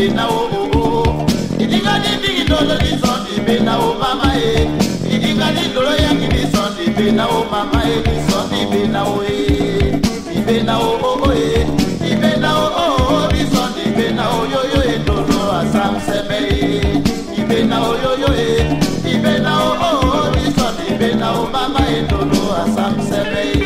bena o. Idinga di dolo di son di bena o mama e. Idinga di dolo ya ki di son di bena o mama e di son di bena o e. Di bena o e. Di bena o di son di bena o yo yo e dolo asam seme e. Di bena o yo yo e. Di bena o di son di bena o mama e dolo asam seme e.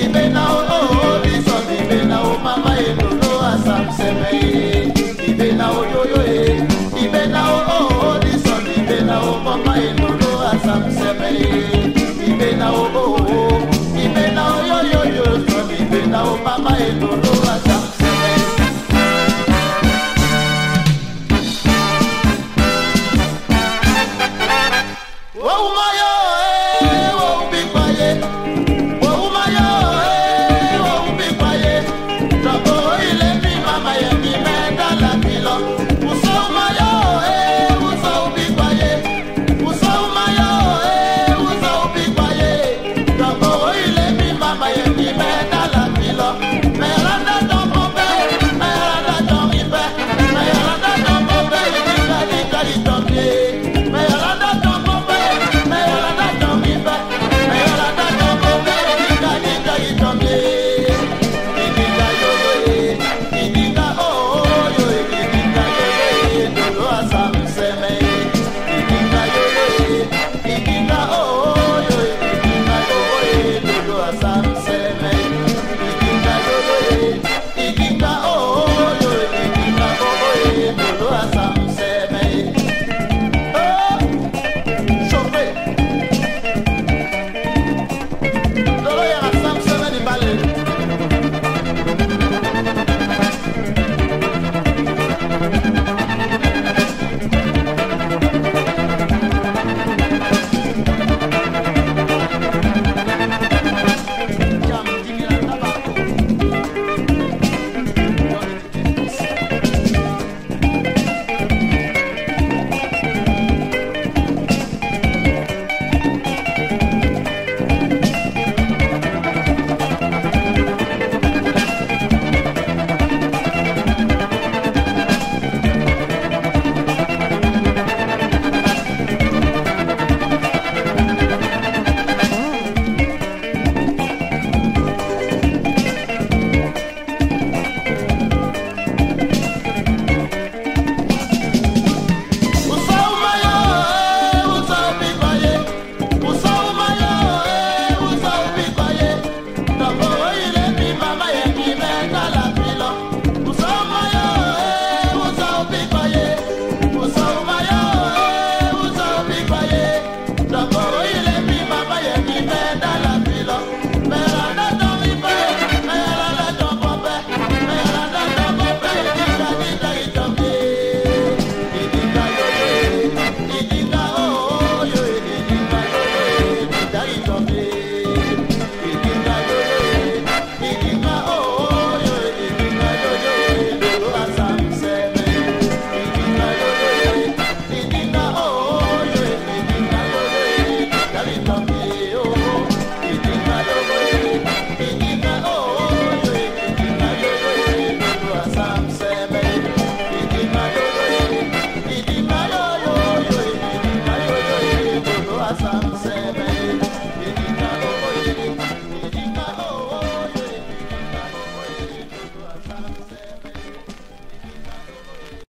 Ibena o, oh, this one, Ibena o, mama, no, no, asam seme.